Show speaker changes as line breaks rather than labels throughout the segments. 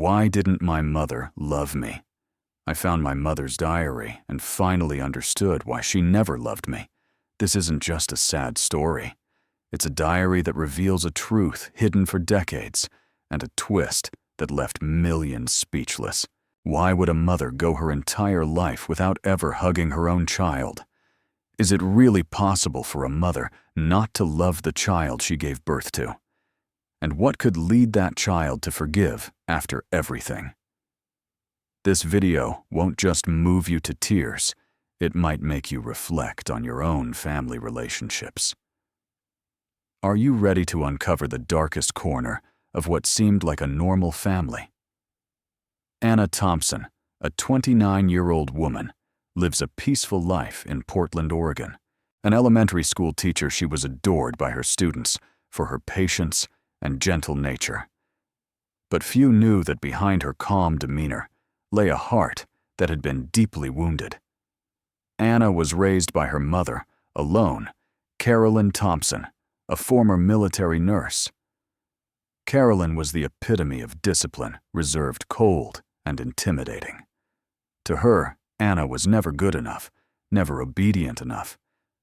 Why didn't my mother love me? I found my mother's diary and finally understood why she never loved me. This isn't just a sad story. It's a diary that reveals a truth hidden for decades and a twist that left millions speechless. Why would a mother go her entire life without ever hugging her own child? Is it really possible for a mother not to love the child she gave birth to? And what could lead that child to forgive after everything? This video won't just move you to tears, it might make you reflect on your own family relationships. Are you ready to uncover the darkest corner of what seemed like a normal family? Anna Thompson, a 29-year-old woman, lives a peaceful life in Portland, Oregon. An elementary school teacher, she was adored by her students for her patience and gentle nature. But few knew that behind her calm demeanor lay a heart that had been deeply wounded. Anna was raised by her mother, alone, Carolyn Thompson, a former military nurse. Carolyn was the epitome of discipline, reserved, cold, and intimidating. To her, Anna was never good enough, never obedient enough,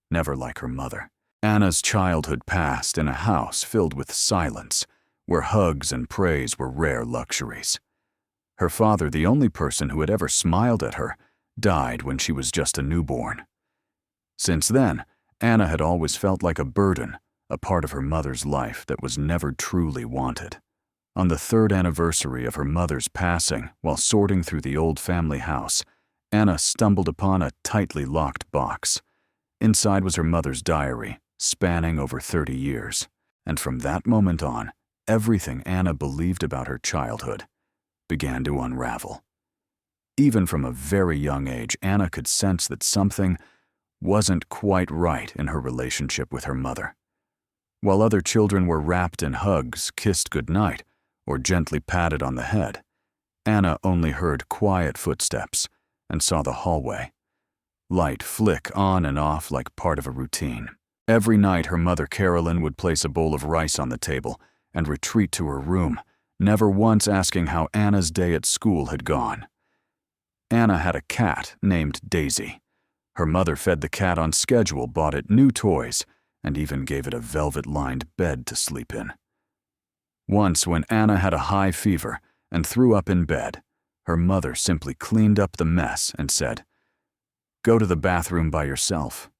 never like her mother. Anna's childhood passed in a house filled with silence, where hugs and praise were rare luxuries. Her father, the only person who had ever smiled at her, died when she was just a newborn. Since then, Anna had always felt like a burden, a part of her mother's life that was never truly wanted. On the 3rd anniversary of her mother's passing, while sorting through the old family house, Anna stumbled upon a tightly locked box. Inside was her mother's diary, spanning over 30 years. And from that moment on, everything Anna believed about her childhood began to unravel. Even from a very young age, Anna could sense that something wasn't quite right in her relationship with her mother. While other children were wrapped in hugs, kissed goodnight, or gently patted on the head, Anna only heard quiet footsteps and saw the hallway. Light flick on and off like part of a routine. Every night her mother Carolyn would place a bowl of rice on the table and retreat to her room, never once asking how Anna's day at school had gone. Anna had a cat named Daisy. Her mother fed the cat on schedule, bought it new toys, and even gave it a velvet-lined bed to sleep in. Once, when Anna had a high fever and threw up in bed, her mother simply cleaned up the mess and said, "Go to the bathroom by yourself.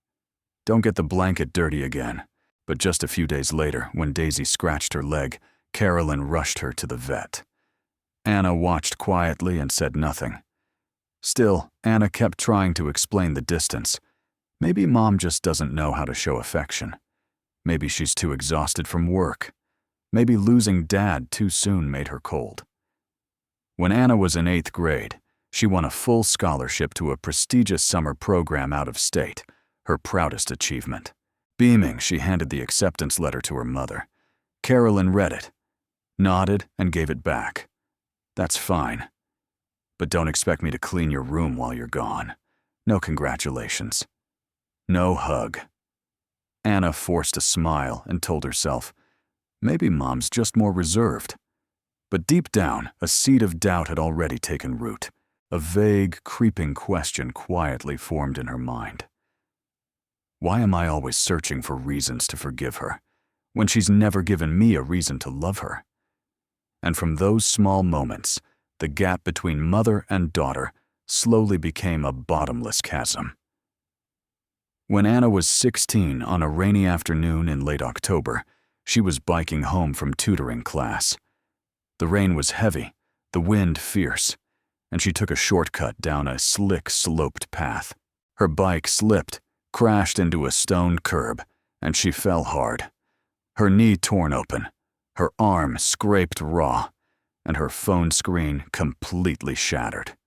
Don't get the blanket dirty again." But just a few days later, when Daisy scratched her leg, Carolyn rushed her to the vet. Anna watched quietly and said nothing. Still, Anna kept trying to explain the distance. Maybe Mom just doesn't know how to show affection. Maybe she's too exhausted from work. Maybe losing Dad too soon made her cold. When Anna was in 8th grade, she won a full scholarship to a prestigious summer program out of state, her proudest achievement. Beaming, she handed the acceptance letter to her mother. Carolyn read it, nodded, and gave it back. "That's fine. But don't expect me to clean your room while you're gone. No congratulations. No hug." Anna forced a smile and told herself, maybe Mom's just more reserved. But deep down, a seed of doubt had already taken root. A vague, creeping question quietly formed in her mind. Why am I always searching for reasons to forgive her, when she's never given me a reason to love her? And from those small moments, the gap between mother and daughter slowly became a bottomless chasm. When Anna was 16 on a rainy afternoon in late October, she was biking home from tutoring class. The rain was heavy, the wind fierce, and she took a shortcut down a slick, sloped path. Her bike slipped, crashed into a stone curb, and she fell hard. Her knee torn open, her arm scraped raw, and her phone screen completely shattered.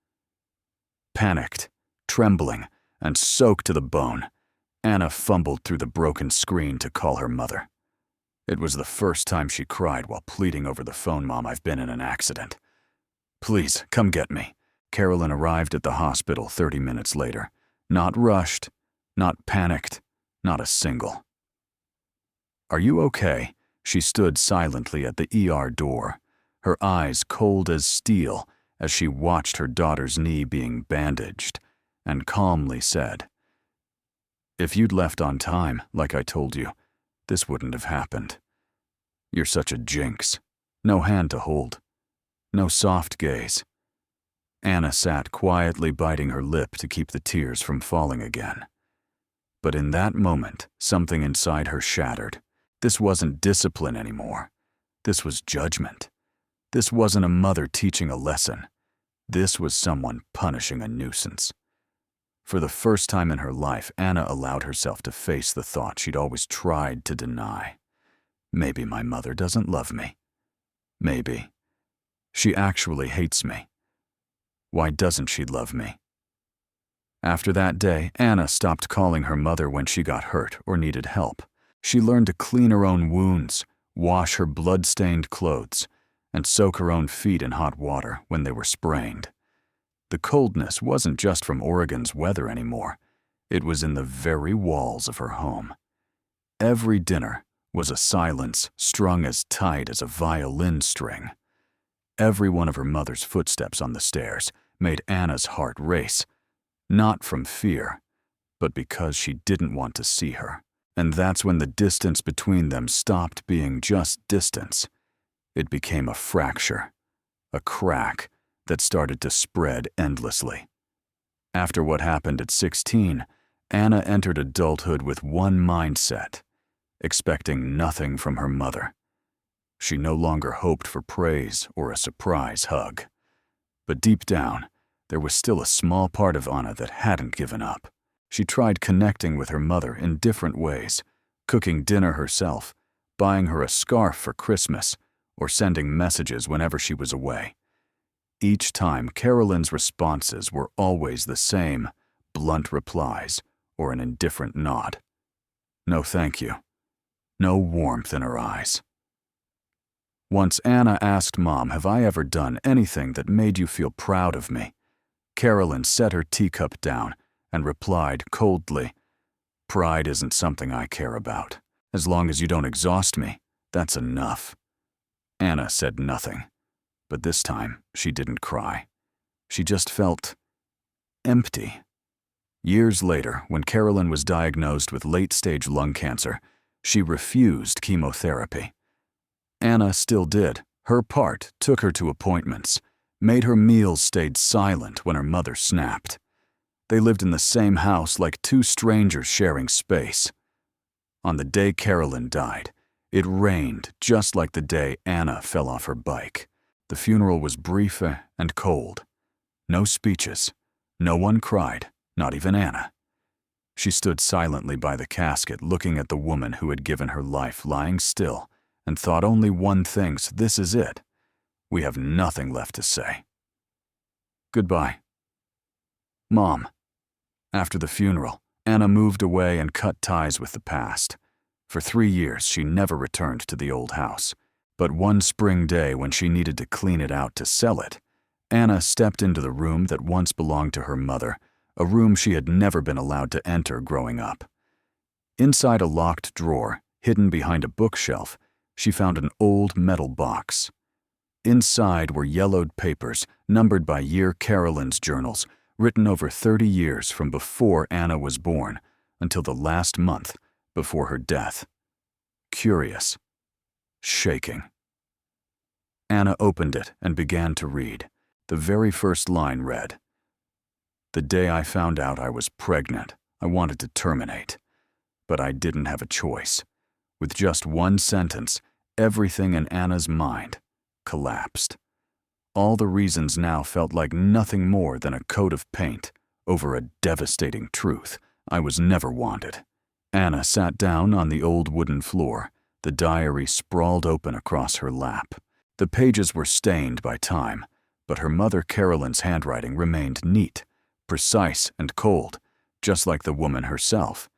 Panicked, trembling, and soaked to the bone, Anna fumbled through the broken screen to call her mother. It was the first time she cried while pleading over the phone, "Mom, I've been in an accident. Please, come get me." Carolyn arrived at the hospital 30 minutes later. Not rushed, not panicked, not a single. "Are you okay?" She stood silently at the ER door, her eyes cold as steel as she watched her daughter's knee being bandaged, and calmly said, "If you'd left on time, like I told you, this wouldn't have happened. You're such a jinx. No hand to hold. No soft gaze." Anna sat quietly biting her lip to keep the tears from falling again. But in that moment, something inside her shattered. This wasn't discipline anymore. This was judgment. This wasn't a mother teaching a lesson. This was someone punishing a nuisance. For the first time in her life, Anna allowed herself to face the thought she'd always tried to deny. Maybe my mother doesn't love me. Maybe she actually hates me. Why doesn't she love me? After that day, Anna stopped calling her mother when she got hurt or needed help. She learned to clean her own wounds, wash her blood-stained clothes, and soak her own feet in hot water when they were sprained. The coldness wasn't just from Oregon's weather anymore. It was in the very walls of her home. Every dinner was a silence strung as tight as a violin string. Every one of her mother's footsteps on the stairs made Anna's heart race, not from fear, but because she didn't want to see her. And that's when the distance between them stopped being just distance. It became a fracture, a crack that started to spread endlessly. After what happened at 16, Anna entered adulthood with one mindset, expecting nothing from her mother. She no longer hoped for praise or a surprise hug. But deep down, there was still a small part of Anna that hadn't given up. She tried connecting with her mother in different ways, cooking dinner herself, buying her a scarf for Christmas, or sending messages whenever she was away. Each time, Carolyn's responses were always the same, blunt replies or an indifferent nod. No thank you. No warmth in her eyes. Once Anna asked Mom, "Have I ever done anything that made you feel proud of me?" Carolyn set her teacup down and replied coldly, "Pride isn't something I care about. As long as you don't exhaust me, that's enough." Anna said nothing, but this time she didn't cry. She just felt empty. Years later, when Carolyn was diagnosed with late-stage lung cancer, she refused chemotherapy. Anna still did. Her part took her to appointments, made her meals, stayed silent when her mother snapped. They lived in the same house like two strangers sharing space. On the day Carolyn died, it rained just like the day Anna fell off her bike. The funeral was brief and cold. No speeches. No one cried, not even Anna. She stood silently by the casket, looking at the woman who had given her life, lying still, and thought only one thing: this is it. We have nothing left to say. Goodbye. Mom. After the funeral, Anna moved away and cut ties with the past. For 3 years, she never returned to the old house. But one spring day, when she needed to clean it out to sell it, Anna stepped into the room that once belonged to her mother, a room she had never been allowed to enter growing up. Inside a locked drawer, hidden behind a bookshelf, she found an old metal box. Inside were yellowed papers, numbered by year, Carolyn's journals, written over 30 years from before Anna was born until the last month before her death. Curious. Shaking. Anna opened it and began to read. The very first line read, "The day I found out I was pregnant, I wanted to terminate. But I didn't have a choice." With just one sentence, everything in Anna's mind collapsed. All the reasons now felt like nothing more than a coat of paint over a devastating truth: I was never wanted. Anna sat down on the old wooden floor, the diary sprawled open across her lap. The pages were stained by time, but her mother Carolyn's handwriting remained neat, precise and cold, just like the woman herself.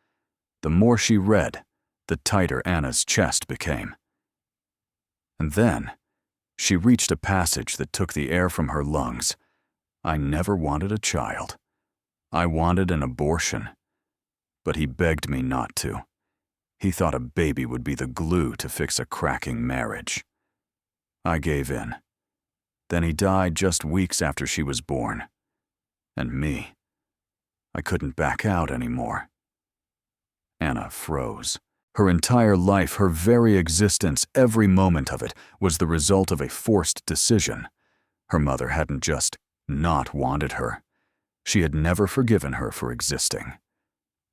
The more she read, the tighter Anna's chest became. And then, she reached a passage that took the air from her lungs. "I never wanted a child. I wanted an abortion. But he begged me not to. He thought a baby would be the glue to fix a cracking marriage. I gave in. Then he died just weeks after she was born. And me, I couldn't back out anymore. Anna froze. Her entire life, her very existence, every moment of it, was the result of a forced decision. Her mother hadn't just not wanted her. She had never forgiven her for existing.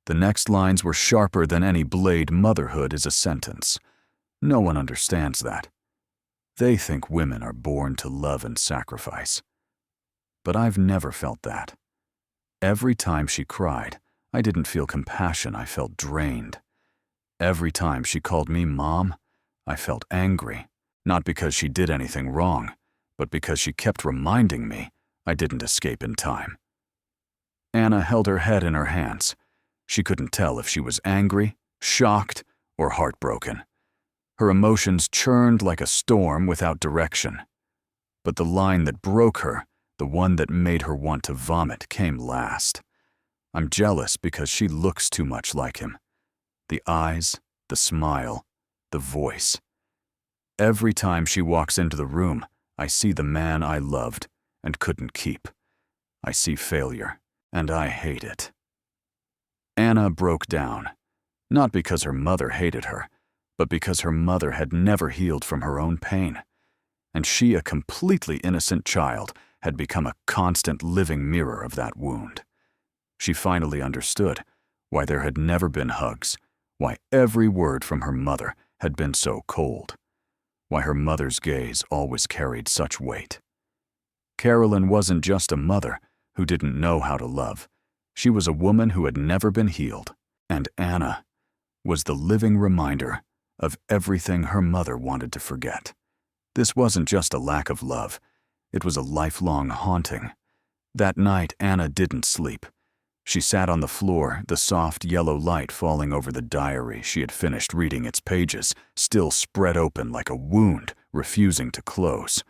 The next lines were sharper than any blade. Motherhood is a sentence. No one understands that. They think women are born to love and sacrifice. But I've never felt that. Every time she cried, I didn't feel compassion, I felt drained. Every time she called me Mom, I felt angry, not because she did anything wrong, but because she kept reminding me I didn't escape in time. Anna held her head in her hands. She couldn't tell if she was angry, shocked, or heartbroken. Her emotions churned like a storm without direction. But the line that broke her, the one that made her want to vomit, came last. I'm jealous because she looks too much like him. The eyes, the smile, the voice. Every time she walks into the room, I see the man I loved and couldn't keep. I see failure, and I hate it. Anna broke down, not because her mother hated her, but because her mother had never healed from her own pain. And she, a completely innocent child, had become a constant living mirror of that wound. She finally understood why there had never been hugs, why every word from her mother had been so cold, why her mother's gaze always carried such weight. Carolyn wasn't just a mother who didn't know how to love. She was a woman who had never been healed, and Anna was the living reminder of everything her mother wanted to forget. This wasn't just a lack of love, it was a lifelong haunting. That night, Anna didn't sleep. She sat on the floor, the soft yellow light falling over the diary she had finished reading, its pages still spread open like a wound refusing to close.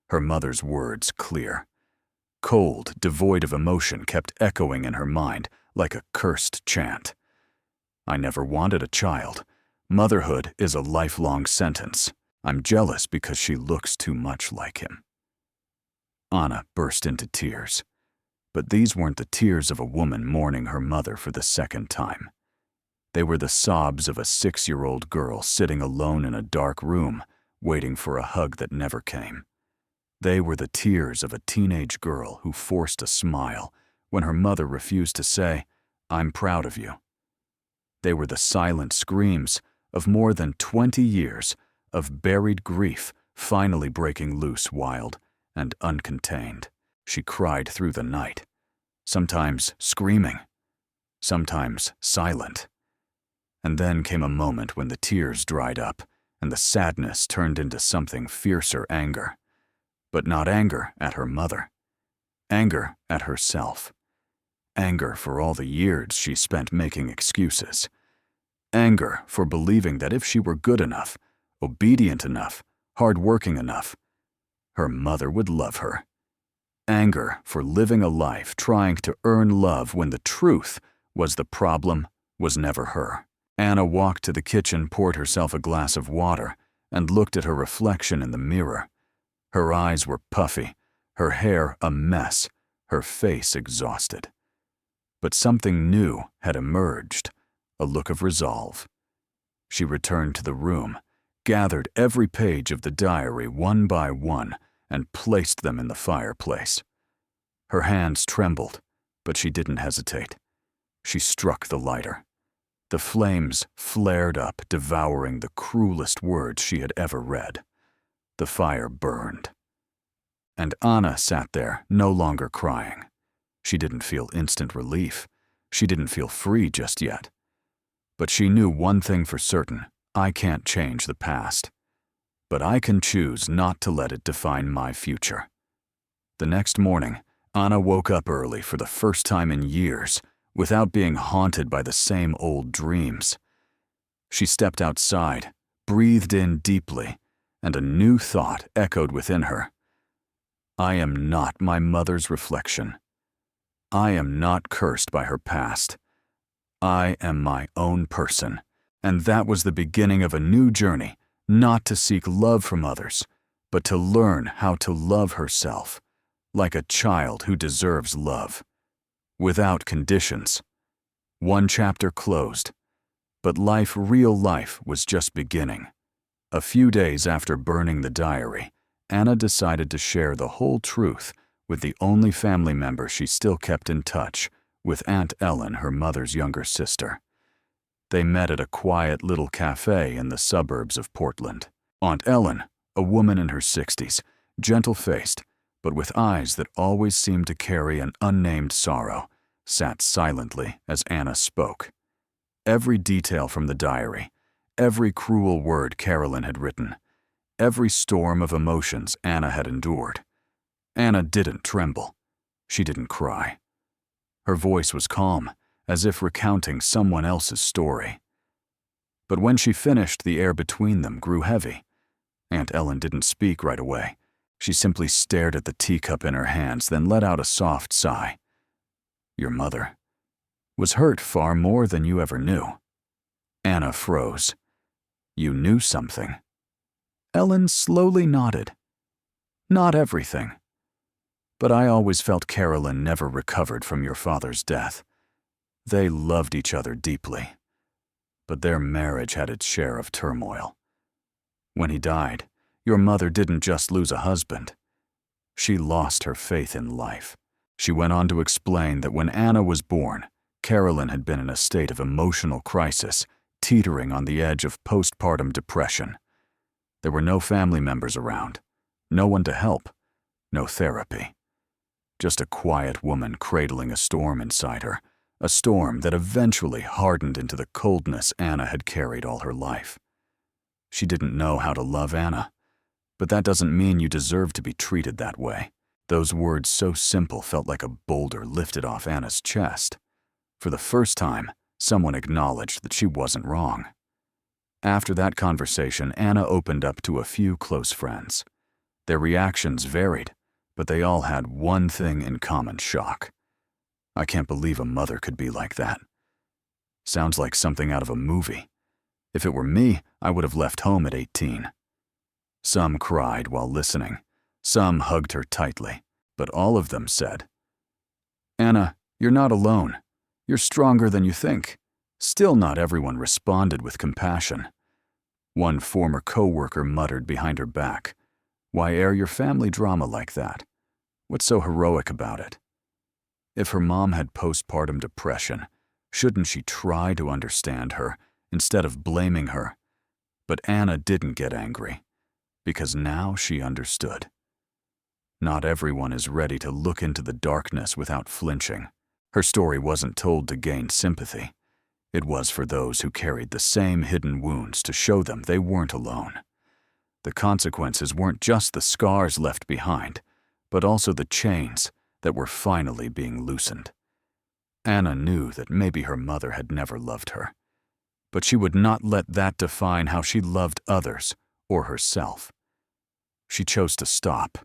Her mother's words clear. Cold, devoid of emotion, kept echoing in her mind like a cursed chant. I never wanted a child. Motherhood is a lifelong sentence. I'm jealous because she looks too much like him. Anna burst into tears. But these weren't the tears of a woman mourning her mother for the second time. They were the sobs of a 6-year-old girl sitting alone in a dark room, waiting for a hug that never came. They were the tears of a teenage girl who forced a smile when her mother refused to say, "I'm proud of you." They were the silent screams of more than 20 years of buried grief finally breaking loose, wild and uncontained. She cried through the night, sometimes screaming, sometimes silent. And then came a moment when the tears dried up and the sadness turned into something fiercer, anger. But not anger at her mother. Anger at herself. Anger for all the years she spent making excuses. Anger for believing that if she were good enough, obedient enough, hardworking enough, her mother would love her. Anger for living a life trying to earn love when the truth was the problem was never her. Anna walked to the kitchen, poured herself a glass of water, and looked at her reflection in the mirror. Her eyes were puffy, her hair a mess, her face exhausted. But something new had emerged, a look of resolve. She returned to the room, gathered every page of the diary one by one, and placed them in the fireplace. Her hands trembled, but she didn't hesitate. She struck the lighter. The flames flared up, devouring the cruelest words she had ever read. The fire burned. And Anna sat there, no longer crying. She didn't feel instant relief. She didn't feel free just yet. But she knew one thing for certain: I can't change the past. But I can choose not to let it define my future. The next morning, Anna woke up early for the first time in years, without being haunted by the same old dreams. She stepped outside, breathed in deeply, and a new thought echoed within her. I am not my mother's reflection. I am not cursed by her past. I am my own person, and that was the beginning of a new journey, not to seek love from others, but to learn how to love herself, like a child who deserves love, without conditions. One chapter closed, but real life was just beginning. A few days after burning the diary, Anna decided to share the whole truth with the only family member she still kept in touch, with Aunt Ellen, her mother's younger sister. They met at a quiet little cafe in the suburbs of Portland. Aunt Ellen, a woman in her 60s, gentle-faced, but with eyes that always seemed to carry an unnamed sorrow, sat silently as Anna spoke. Every detail from the diary, every cruel word Carolyn had written, every storm of emotions Anna had endured. Anna didn't tremble. She didn't cry. Her voice was calm, as if recounting someone else's story. But when she finished, the air between them grew heavy. Aunt Ellen didn't speak right away. She simply stared at the teacup in her hands, then let out a soft sigh. Your mother was hurt far more than you ever knew. Anna froze. You knew something. Ellen slowly nodded. Not everything. But I always felt Carolyn never recovered from your father's death. They loved each other deeply, but their marriage had its share of turmoil. When he died, your mother didn't just lose a husband. She lost her faith in life. She went on to explain that when Anna was born, Carolyn had been in a state of emotional crisis, teetering on the edge of postpartum depression. There were no family members around, no one to help, no therapy. Just a quiet woman cradling a storm inside her, a storm that eventually hardened into the coldness Anna had carried all her life. She didn't know how to love Anna, but that doesn't mean you deserve to be treated that way. Those words, so simple, felt like a boulder lifted off Anna's chest. For the first time, someone acknowledged that she wasn't wrong. After that conversation, Anna opened up to a few close friends. Their reactions varied, but they all had one thing in common: shock. I can't believe a mother could be like that. Sounds like something out of a movie. If it were me, I would have left home at 18. Some cried while listening. Some hugged her tightly, but all of them said, Anna, you're not alone. You're stronger than you think. Still, not everyone responded with compassion. One former co-worker muttered behind her back, Why air your family drama like that? What's so heroic about it? If her mom had postpartum depression, shouldn't she try to understand her instead of blaming her? But Anna didn't get angry, because now she understood. Not everyone is ready to look into the darkness without flinching. Her story wasn't told to gain sympathy. It was for those who carried the same hidden wounds to show them they weren't alone. The consequences weren't just the scars left behind, but also the chains that were finally being loosened. Anna knew that maybe her mother had never loved her, but she would not let that define how she loved others or herself. She chose to stop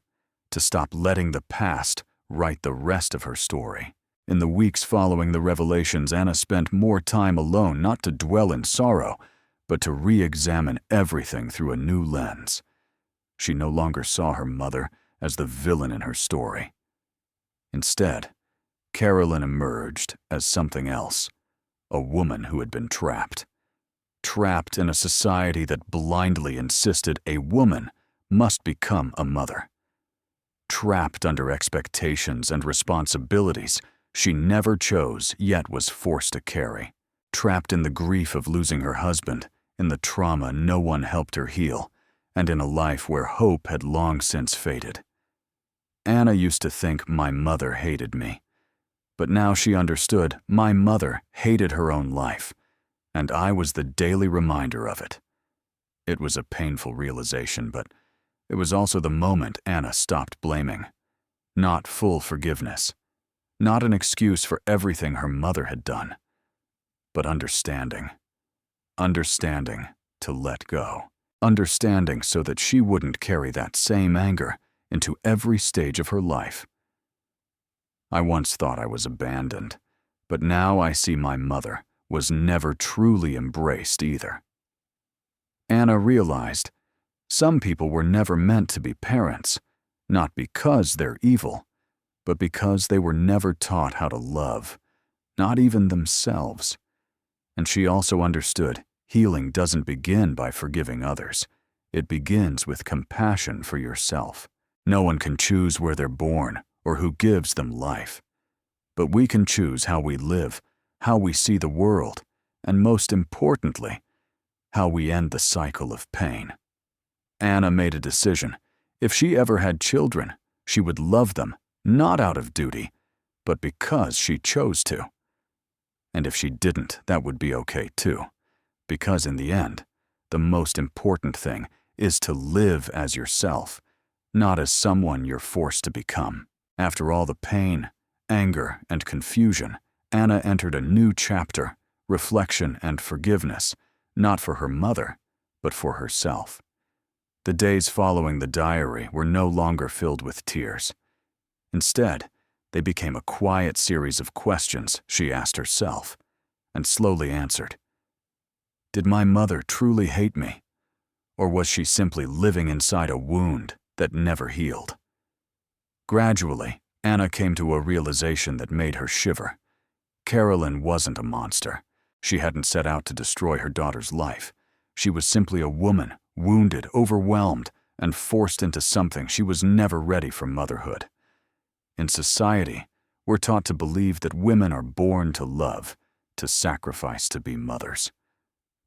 letting the past write the rest of her story. In the weeks following the revelations, Anna spent more time alone, not to dwell in sorrow, but to re-examine everything through a new lens. She no longer saw her mother as the villain in her story. Instead, Carolyn emerged as something else, a woman who had been trapped in a society that blindly insisted a woman must become a mother. Trapped under expectations and responsibilities she never chose yet was forced to carry. Trapped in the grief of losing her husband, in the trauma no one helped her heal, and in a life where hope had long since faded. Anna used to think my mother hated me, but now she understood my mother hated her own life, and I was the daily reminder of it. It was a painful realization, but it was also the moment Anna stopped blaming. Not full forgiveness. Not an excuse for everything her mother had done, but understanding. Understanding to let go. Understanding so that she wouldn't carry that same anger into every stage of her life. I once thought I was abandoned, but now I see my mother was never truly embraced either. Anna realized Some people were never meant to be parents, not because they're evil, but because they were never taught how to love, not even themselves. And she also understood healing doesn't begin by forgiving others. It begins with compassion for yourself. No one can choose where they're born or who gives them life. But we can choose how we live, how we see the world, and most importantly, how we end the cycle of pain. Anna made a decision. If she ever had children, she would love them, not out of duty, but because she chose to. And if she didn't, that would be okay too. Because in the end, the most important thing is to live as yourself, not as someone you're forced to become. After all the pain, anger, and confusion, Anna entered a new chapter, reflection and forgiveness, not for her mother, but for herself. The days following the diary were no longer filled with tears. Instead, they became a quiet series of questions she asked herself, and slowly answered. Did my mother truly hate me? Or was she simply living inside a wound that never healed? Gradually, Anna came to a realization that made her shiver. Carolyn wasn't a monster. She hadn't set out to destroy her daughter's life. She was simply a woman, wounded, overwhelmed, and forced into something she was never ready for motherhood. In society, we're taught to believe that women are born to love, to sacrifice to be mothers.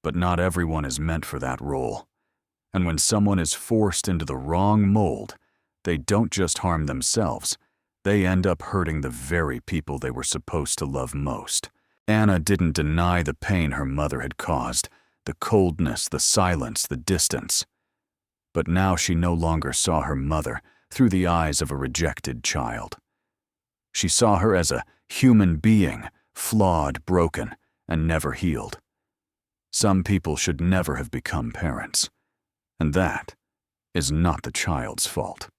But not everyone is meant for that role. And when someone is forced into the wrong mold, they don't just harm themselves, they end up hurting the very people they were supposed to love most. Anna didn't deny the pain her mother had caused, the coldness, the silence, the distance. But now she no longer saw her mother through the eyes of a rejected child. She saw her as a human being, flawed, broken, and never healed. Some people should never have become parents, and that is not the child's fault.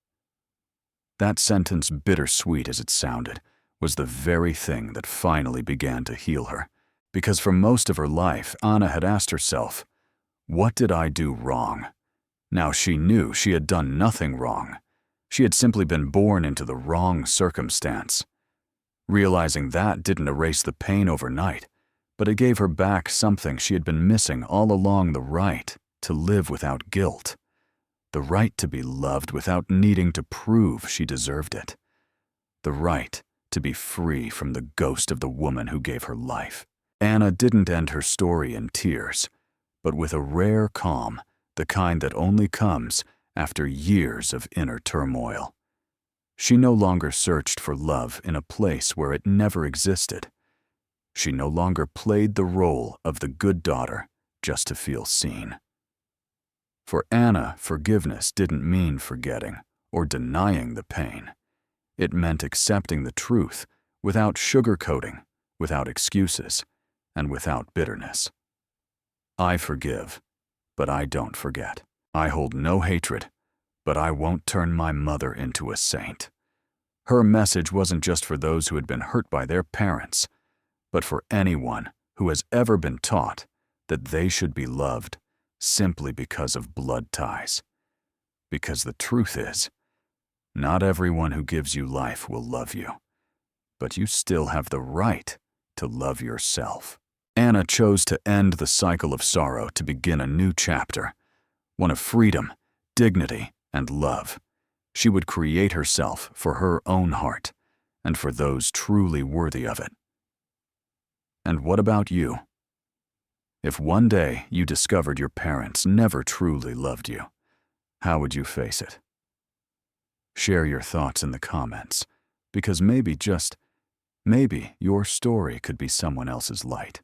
That sentence, bittersweet as it sounded, was the very thing that finally began to heal her, because for most of her life, Anna had asked herself, what did I do wrong? Now she knew she had done nothing wrong. She had simply been born into the wrong circumstance. Realizing that didn't erase the pain overnight, but it gave her back something she had been missing all along, the right to live without guilt. The right to be loved without needing to prove she deserved it. The right to be free from the ghost of the woman who gave her life. Anna didn't end her story in tears, but with a rare calm, the kind that only comes after years of inner turmoil. She no longer searched for love in a place where it never existed. She no longer played the role of the good daughter just to feel seen. For Anna, forgiveness didn't mean forgetting or denying the pain. It meant accepting the truth without sugarcoating, without excuses, and without bitterness. I forgive, but I don't forget. I hold no hatred, but I won't turn my mother into a saint. Her message wasn't just for those who had been hurt by their parents, but for anyone who has ever been taught that they should be loved simply because of blood ties. Because the truth is, not everyone who gives you life will love you, but you still have the right to love yourself. Anna chose to end the cycle of sorrow to begin a new chapter, one of freedom, dignity, and love. She would create herself for her own heart and for those truly worthy of it. And what about you? If one day you discovered your parents never truly loved you, how would you face it? Share your thoughts in the comments, because maybe, just maybe, your story could be someone else's light.